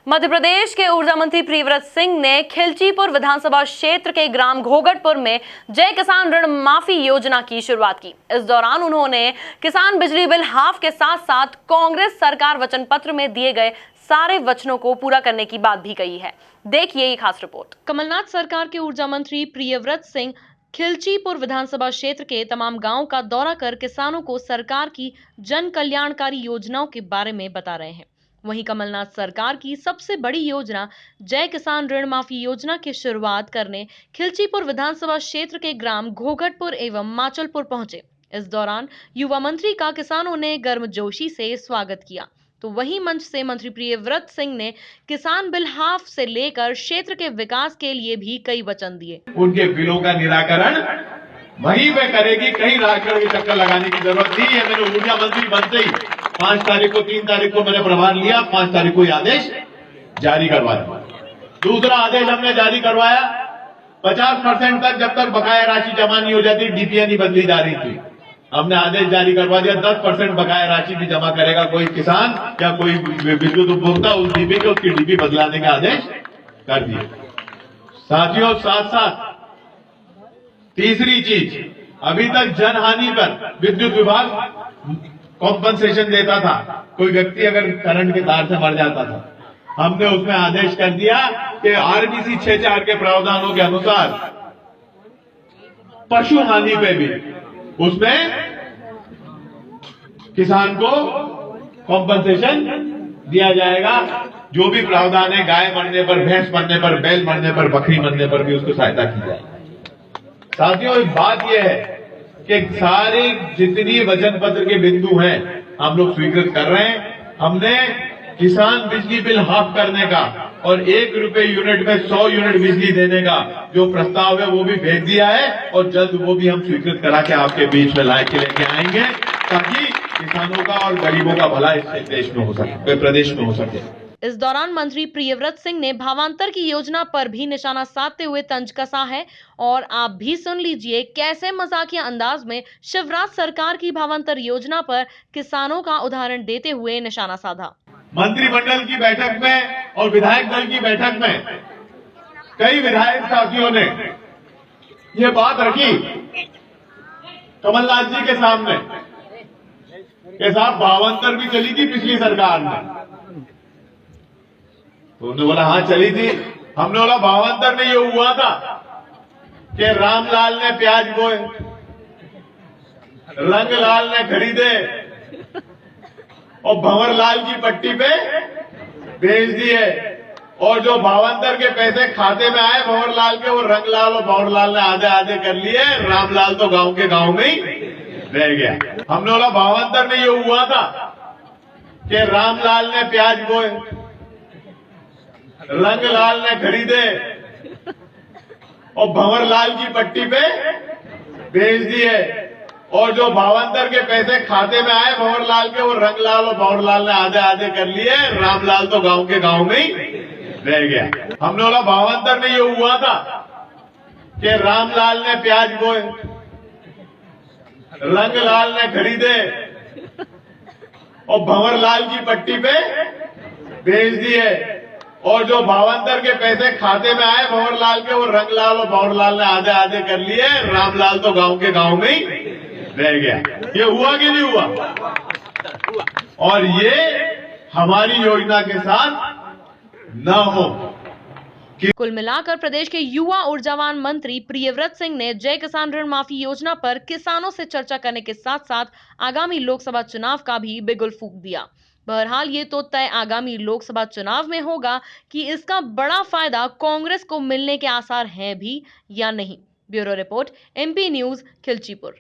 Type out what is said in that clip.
मध्य प्रदेश के ऊर्जा मंत्री प्रियव्रत सिंह ने खिलचीपुर विधानसभा क्षेत्र के ग्राम घोघटपुर में जय किसान ऋण माफी योजना की शुरुआत की। इस दौरान उन्होंने किसान बिजली बिल हाफ के साथ साथ कांग्रेस सरकार वचन पत्र में दिए गए सारे वचनों को पूरा करने की बात भी कही है। देखिए ये खास रिपोर्ट। कमलनाथ सरकार के ऊर्जा मंत्री प्रियव्रत सिंह खिलचीपुर विधानसभा क्षेत्र के तमाम गांवों का दौरा कर किसानों को सरकार की जन कल्याणकारी योजनाओं के बारे में बता रहे हैं। वहीं कमलनाथ सरकार की सबसे बड़ी योजना जय किसान ऋण माफी योजना की शुरुआत करने खिलचीपुर विधानसभा क्षेत्र के ग्राम घोघटपुर एवं माचलपुर पहुंचे। इस दौरान युवा मंत्री का किसानों ने गर्मजोशी से स्वागत किया। तो वहीं मंच से मंत्री प्रियव्रत सिंह ने किसान बिल हाफ से लेकर क्षेत्र के विकास के लिए भी कई वचन दिए। उनके बिलों का निराकरण वहीं पे करेगी, कहीं राजगढ़ के चक्कर लगाने की जरूरत नहीं है। मैंने ऊर्जा मंत्री बनते ही 5 तारीख को 3 तारीख को मैंने प्रभार लिया, 5 तारीख को आदेश जारी करवाया। दूसरा आदेश हमने जारी करवाया, 50% तक जब तक बकाया राशि जमा नहीं हो जाती डीपीए नहीं बदली जा रही थी, हमने आदेश जारी करवा दिया 10% बकाया राशि भी जमा करेगा कोई किसान या कोई विद्युत उपभोक्ता उस डीपी को उसकी डीपी बदलाने का आदेश कर दिए। साथियों, साथ साथ तीसरी चीज, अभी तक जनहानि पर विद्युत विभाग कॉम्पनसेशन देता था। कोई व्यक्ति अगर करंट के तार से मर जाता था, हमने उसमें आदेश कर दिया कि आरबीसी 6(4) के प्रावधानों के अनुसार पशु हानि पे भी उसमें किसान को कॉम्पनसेशन दिया जाएगा। जो भी प्रावधान है, गाय मरने पर, भैंस मरने पर, बैल मरने पर, बकरी मरने पर भी उसको सहायता की जाएगी। साथियों, एक बात यह है कि सारे जितनी वचन पत्र के बिंदु हैं हम लोग स्वीकृत कर रहे हैं। हमने किसान बिजली बिल हाफ करने का और 1 रुपए यूनिट में 100 यूनिट बिजली देने का जो प्रस्ताव है वो भी भेज दिया है और जल्द वो भी हम स्वीकृत करा के आपके बीच में लाके लेके आएंगे, ताकि किसानों का और गरीबों का भला इस देश में हो सके, प्रदेश में हो सके। इस दौरान मंत्री प्रियव्रत सिंह ने भावांतर की योजना पर भी निशाना साधते हुए तंज कसा है और आप भी सुन लीजिए कैसे मजाकिया अंदाज में शिवराज सरकार की भावांतर योजना पर किसानों का उदाहरण देते हुए निशाना साधा। मंत्रिमंडल की बैठक में और विधायक दल की बैठक में कई विधायक साथियों ने ये बात रखी कमलनाथ जी के सामने कि साहब भावांतर भी चली थी पिछली सरकार में। तो उन्होंने बोला हाँ चली थी। हमने बोला भावांतर में ये हुआ था कि रामलाल ने प्याज बोए, रंगलाल ने खरीदे और भंवरलाल की पट्टी पे भेज दिए, और जो भावांतर के पैसे खाते में आए भंवरलाल के, वो रंगलाल और भंवरलाल ने आधे आधे कर लिए, रामलाल तो गांव के गांव में ही रह गया। हमने बोला भावांतर में ये हुआ था कि रामलाल ने प्याज बोए, रंगलाल ने खरीदे और भंवरलाल की पट्टी पे भेज दिए, और जो भावांतर के पैसे खाते में आए भंवरलाल के, वो रंगलाल और भंवरलाल ने आधे आधे कर लिए, रामलाल तो गांव के गांव में ही रह गया। हमने बोला भावांतर में ये हुआ था कि रामलाल ने प्याज बोए, रंगलाल ने खरीदे और भंवरलाल की पट्टी पे भेज दिए, और जो भावांतर के पैसे खाते में आए भंवरलाल के, वो रंगलाल और भंवरलाल ने आधे आधे कर लिए, रामलाल तो गांव के गांव में ही रह गया। ये हुआ कि नहीं हुआ? और ये हमारी योजना के साथ न हो। कुल मिलाकर प्रदेश के युवा ऊर्जावान मंत्री प्रियव्रत सिंह ने जय किसान ऋण माफी योजना पर किसानों से चर्चा करने के साथ साथ आगामी लोकसभा चुनाव का भी बिगुल फूंक दिया। बहरहाल ये तो तय आगामी लोकसभा चुनाव में होगा कि इसका बड़ा फायदा कांग्रेस को मिलने के आसार हैं भी या नहीं। Bureau report, MP news, Khilchipur.